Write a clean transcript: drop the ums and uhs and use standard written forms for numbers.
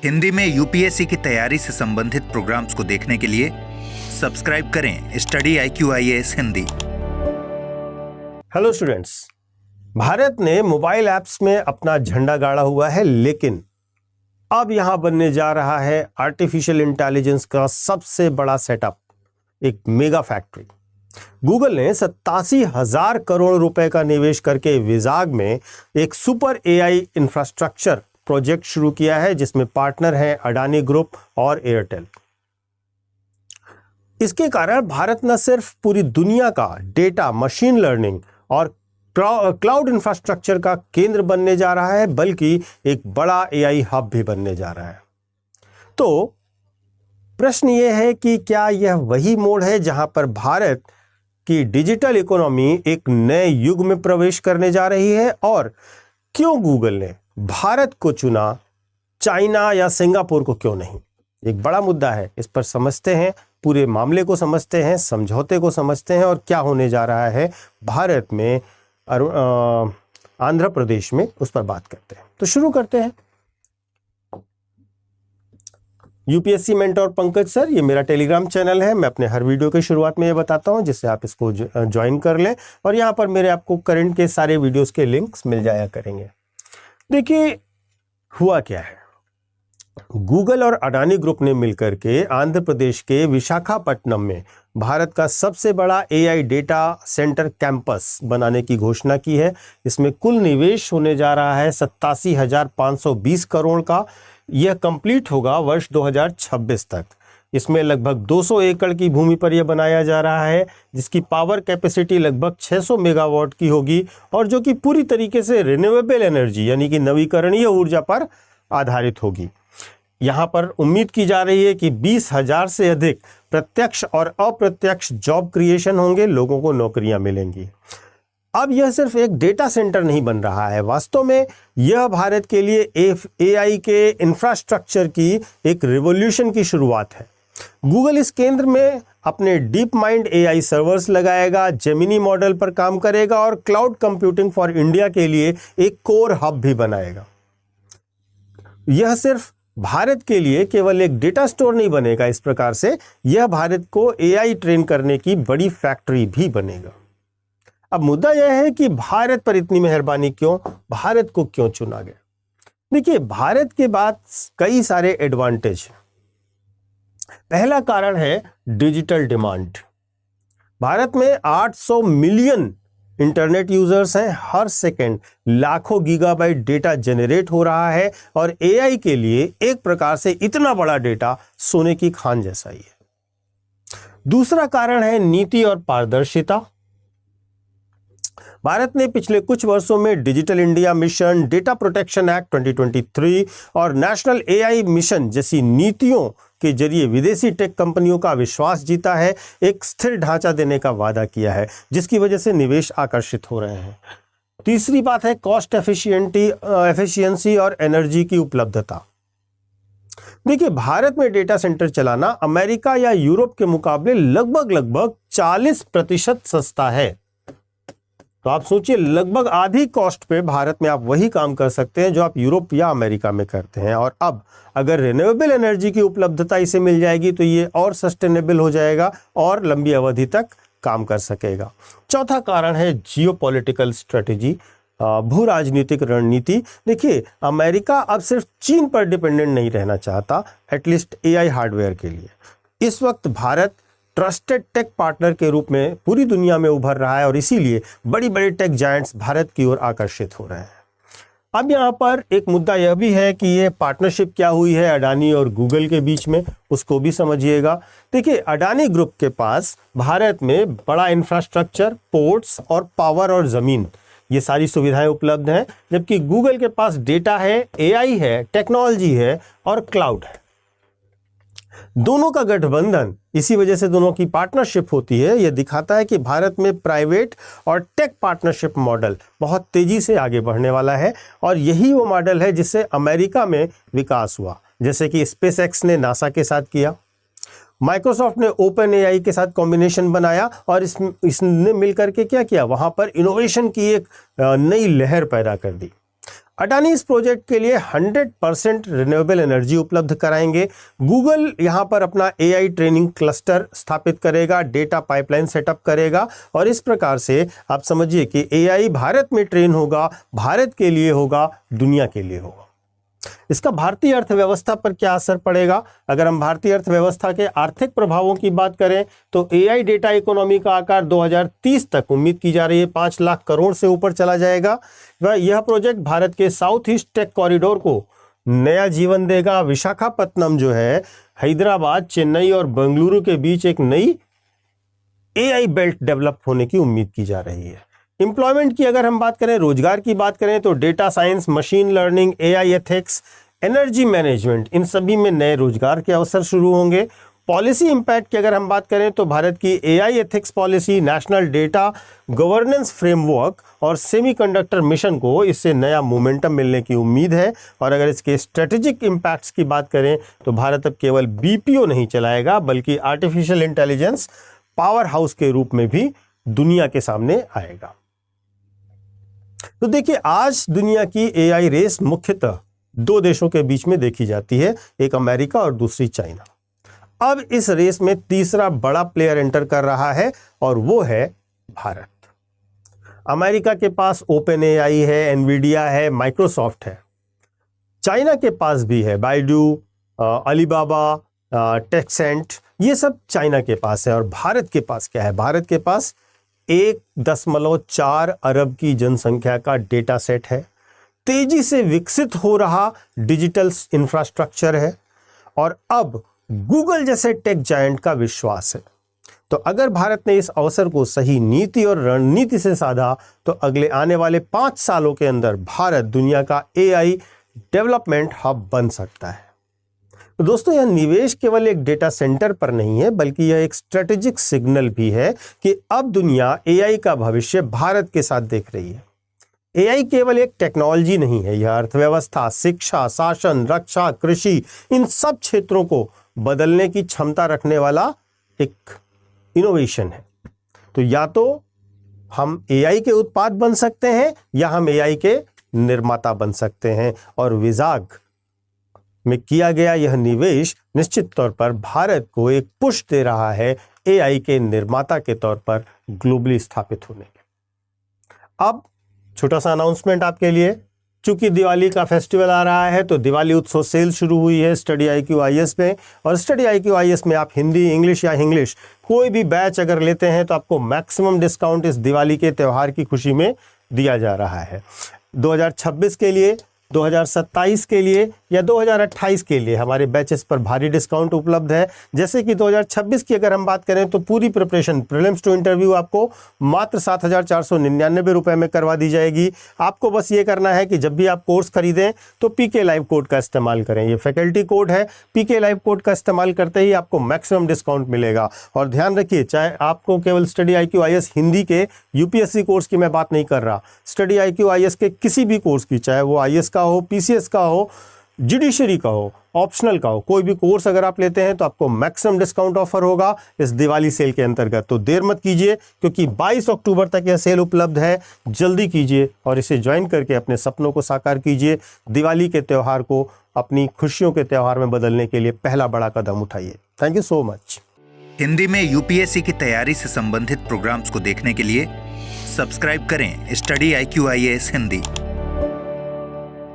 हिंदी में यूपीएससी की तैयारी से संबंधित प्रोग्राम्स को देखने के लिए सब्सक्राइब करें study IQ-IAS Hindi. Hello students, Bharat ने मोबाइल ऐप्स में अपना झंडा गाड़ा हुआ है, लेकिन अब यहां बनने जा रहा है आर्टिफिशियल इंटेलिजेंस का सबसे बड़ा सेटअप, एक मेगा फैक्ट्री। गूगल ने 87,000 करोड़ रुपए का निवेश करके विजाग में एक सुपर AI इंफ्रास्ट्रक्चर प्रोजेक्ट शुरू किया है, जिसमें पार्टनर हैं अडानी ग्रुप और एयरटेल। इसके कारण भारत न सिर्फ पूरी दुनिया का डेटा, मशीन लर्निंग और क्लाउड इंफ्रास्ट्रक्चर का केंद्र बनने जा रहा है, बल्कि एक बड़ा AI हब भी बनने जा रहा है। तो प्रश्न यह है कि क्या यह वही मोड़ है जहां पर भारत की डिजिटल इकोनॉमी एक नए युग में प्रवेश करने जा रही है, और क्यों गूगल ने भारत को चुना, चाइना या सिंगापुर को क्यों नहीं? एक बड़ा मुद्दा है, इस पर समझते हैं, पूरे मामले को समझते हैं, समझौते को समझते हैं और क्या होने जा रहा है भारत में, आंध्र प्रदेश में, उस पर बात करते हैं। तो शुरू करते हैं। यूपीएससी मेंटोर पंकज सर, ये मेरा टेलीग्राम चैनल है। मैं अपने हर वीडियो के शुरुआत में ये बताता हूं, जिससे आप इसको ज्वाइन कर लें, और यहाँ पर मेरे आपको करंट के सारे वीडियोस के लिंक्स मिल जाया करेंगे। देखिए हुआ क्या है, गूगल और अडानी ग्रुप ने मिलकर के आंध्र प्रदेश के विशाखापट्टनम में भारत का सबसे बड़ा AI डेटा सेंटर कैंपस बनाने की घोषणा की है। इसमें कुल निवेश होने जा रहा है 87,520 करोड़ का। यह कंप्लीट होगा वर्ष 2026 तक। इसमें लगभग 200 एकड़ की भूमि पर यह बनाया जा रहा है, जिसकी पावर कैपेसिटी लगभग 600 मेगावाट की होगी, और जो कि पूरी तरीके से रिन्यूएबल एनर्जी यानी कि नवीकरणीय ऊर्जा पर आधारित होगी। यहाँ पर उम्मीद की जा रही है कि 20,000 से अधिक प्रत्यक्ष और अप्रत्यक्ष जॉब क्रिएशन होंगे, लोगों को नौकरियां मिलेंगी। अब यह सिर्फ एक डेटा सेंटर नहीं बन रहा है, वास्तव में यह भारत के लिए AI के इंफ्रास्ट्रक्चर की एक रिवॉल्यूशन की शुरुआत है। गूगल इस केंद्र में अपने डीप माइंड AI सर्वर्स लगाएगा, जेमिनी मॉडल पर काम करेगा और क्लाउड कंप्यूटिंग फॉर इंडिया के लिए एक कोर हब भी बनाएगा। यह सिर्फ भारत के लिए केवल एक डेटा स्टोर नहीं बनेगा, इस प्रकार से यह भारत को AI ट्रेन करने की बड़ी फैक्ट्री भी बनेगा। अब मुद्दा यह है कि भारत पर इतनी मेहरबानी क्यों, भारत को क्यों चुना गया? देखिए, भारत के बाद कई सारे एडवांटेज हैं। पहला कारण है डिजिटल डिमांड। भारत में 800 मिलियन इंटरनेट यूजर्स हैं, हर सेकंड लाखों गीगाबाइट डेटा जनरेट हो रहा है, और AI के लिए एक प्रकार से इतना बड़ा डेटा सोने की खान जैसा ही है। दूसरा कारण है नीति और पारदर्शिता। भारत ने पिछले कुछ वर्षों में digital India mission, data protection act 2023 और नेशनल AI मिशन जैसी नीतियों के जरिए विदेशी टेक कंपनियों का विश्वास जीता है, एक स्थिर ढांचा देने का वादा किया है, जिसकी वजह से निवेश आकर्षित हो रहे हैं। तीसरी बात है कॉस्ट एफिशिएंसी और एनर्जी की उपलब्धता। देखिए, भारत में डेटा सेंटर चलाना अमेरिका या यूरोप के मुकाबले लगभग 40% सस्ता है। तो आप सोचिए, लगभग आधी कॉस्ट पे भारत में आप वही काम कर सकते हैं जो आप यूरोप या अमेरिका में करते हैं। और अब अगर रिन्यूएबल एनर्जी की उपलब्धता इसे मिल जाएगी तो ये और सस्टेनेबल हो जाएगा और लंबी अवधि तक काम कर सकेगा। चौथा कारण है जियोपॉलिटिकल स्ट्रेटेजी, भू राजनीतिक रणनीति। देखिए, अमेरिका अब सिर्फ चीन पर डिपेंडेंट नहीं रहना चाहता, एटलीस्ट AI हार्डवेयर के लिए। इस वक्त भारत ट्रस्टेड टेक पार्टनर के रूप में पूरी दुनिया में उभर रहा है, और इसीलिए बड़ी बड़ी टेक जायंट्स भारत की ओर आकर्षित हो रहे हैं। अब यहाँ पर एक मुद्दा यह भी है कि यह पार्टनरशिप क्या हुई है अडानी और गूगल के बीच में, उसको भी समझिएगा। देखिए, अडानी ग्रुप के पास भारत में बड़ा इंफ्रास्ट्रक्चर, पोर्ट्स और पावर और जमीन, ये सारी सुविधाएं उपलब्ध हैं, जबकि गूगल के पास डेटा है, AI है, टेक्नोलॉजी है और क्लाउड है। दोनों का गठबंधन, इसी वजह से दोनों की पार्टनरशिप होती है। यह दिखाता है कि भारत में प्राइवेट और टेक पार्टनरशिप मॉडल बहुत तेजी से आगे बढ़ने वाला है, और यही वो मॉडल है जिससे अमेरिका में विकास हुआ, जैसे कि SpaceX ने नासा के साथ किया, माइक्रोसॉफ्ट ने OpenAI के साथ कॉम्बिनेशन बनाया, और इसने मिलकर के क्या किया, वहां पर इनोवेशन की एक नई लहर पैदा कर दी। अडानी इस प्रोजेक्ट के लिए 100% रिन्यूएबल एनर्जी उपलब्ध कराएंगे। गूगल यहां पर अपना एआई ट्रेनिंग क्लस्टर स्थापित करेगा, डेटा पाइपलाइन सेटअप करेगा और इस प्रकार से आप समझिए कि एआई भारत में ट्रेन होगा, भारत के लिए होगा, दुनिया के लिए होगा। इसका भारतीय अर्थव्यवस्था पर क्या असर पड़ेगा? अगर हम भारतीय अर्थव्यवस्था के आर्थिक प्रभावों की बात करें तो एआई डेटा इकोनॉमी का आकार 2030 तक उम्मीद की जा रही है 5 लाख करोड़ से ऊपर चला जाएगा। यह प्रोजेक्ट भारत के साउथ ईस्ट टेक कॉरिडोर को नया जीवन देगा। विशाखापत्तनम जो है हैदराबाद, चेन्नई और बेंगलुरु के बीच एक नई एआई बेल्ट डेवलप होने की उम्मीद की जा रही है। एम्प्लॉयमेंट की अगर हम बात करें, रोजगार की बात करें तो data science, machine learning, AI ethics, energy management, इन सभी में नए रोजगार के अवसर शुरू होंगे। पॉलिसी इंपैक्ट की अगर हम बात करें तो भारत की AI ethics policy, national data governance framework और सेमीकंडक्टर मिशन को इससे नया मोमेंटम मिलने की उम्मीद है। और अगर इसके स्ट्रेटेजिक इंपैक्ट्स की बात करें तो भारत अब केवल बीपीओ नहीं चलाएगा बल्कि आर्टिफिशियल इंटेलिजेंस पावर हाउस के रूप में भी दुनिया के सामने आएगा। तो देखिए, आज दुनिया की एआई रेस मुख्यतः 2 देशों के बीच में देखी जाती है, एक अमेरिका और दूसरी चाइना। अब इस रेस में तीसरा बड़ा प्लेयर एंटर कर रहा है और वो है भारत। अमेरिका के पास ओपन एआई है, एनवीडिया है, माइक्रोसॉफ्ट है। चाइना के पास भी है बाइडू, अलीबाबा, टेक्सेंट, ये सब चाइना के पास है। और भारत के पास क्या है? भारत के पास 1.4 अरब की जनसंख्या का डेटा सेट है, तेजी से विकसित हो रहा डिजिटल इंफ्रास्ट्रक्चर है और अब गूगल जैसे टेक जायंट का विश्वास है। तो अगर भारत ने इस अवसर को सही नीति और रणनीति से साधा तो अगले आने वाले 5 सालों के अंदर भारत दुनिया का एआई डेवलपमेंट हब बन सकता है। तो दोस्तों, यह निवेश केवल एक डेटा सेंटर पर नहीं है बल्कि यह एक स्ट्रेटेजिक सिग्नल भी है कि अब दुनिया एआई का भविष्य भारत के साथ देख रही है। एआई केवल एक टेक्नोलॉजी नहीं है, यह अर्थव्यवस्था, शिक्षा, शासन, रक्षा, कृषि, इन सब क्षेत्रों को बदलने की क्षमता रखने वाला एक इनोवेशन है। तो या तो हम एआई के उत्पाद बन सकते हैं या हम एआई के निर्माता बन सकते हैं। और विजाग में किया गया यह निवेश निश्चित तौर पर भारत को एक पुश दे रहा है एआई के निर्माता के तौर पर ग्लोबली स्थापित होने के। अब छोटा सा अनाउंसमेंट आपके लिए, चूंकि दिवाली का फेस्टिवल आ रहा है तो दिवाली उत्सव सेल शुरू हुई है स्टडी IQ IAS में। और स्टडी IQ IAS में आप हिंदी, इंग्लिश या इंग्लिश कोई भी बैच अगर लेते हैं तो आपको मैक्सिमम डिस्काउंट इस दिवाली के त्यौहार की खुशी में दिया जा रहा है। 2026 के लिए, 2027 के लिए या 2028 के लिए हमारे बैचेस पर भारी डिस्काउंट उपलब्ध है। जैसे कि 2026 की अगर हम बात करें तो पूरी प्रिपरेशन प्रीलिम्स टू इंटरव्यू आपको मात्र 7,499 रुपए में करवा दी जाएगी। आपको बस ये करना है कि जब भी आप कोर्स खरीदें तो PK लाइव कोड का इस्तेमाल करें। ये फैकल्टी कोड है, PK लाइव कोड का इस्तेमाल करते ही आपको मैक्सिमम डिस्काउंट मिलेगा। और ध्यान रखिए, चाहे आपको केवल स्टडी IQ IAS हिंदी के UPSC कोर्स की मैं बात नहीं कर रहा, स्टडी IQ IAS के किसी भी कोर्स की, चाहे वो IAS का हो, PCS का हो, जुडिशरी का हो, ऑप्शनल का हो, कोई भी कोर्स अगर आप लेते हैं तो आपको मैक्सिमम डिस्काउंट ऑफर होगा इस दिवाली सेल के अंतर्गत। तो देर मत कीजिए क्योंकि 22 अक्टूबर तक यह सेल उपलब्ध है। जल्दी कीजिए और इसे ज्वाइन करके अपने सपनों को साकार कीजिए। दिवाली के त्यौहार को अपनी खुशियों के त्यौहार में बदलने के लिए पहला बड़ा कदम उठाइए। Thank you so much. Hindi में UPSC की तैयारी से संबंधित प्रोग्राम्स को देखने के लिए सब्सक्राइब करें स्टडी IQ IAS हिंदी।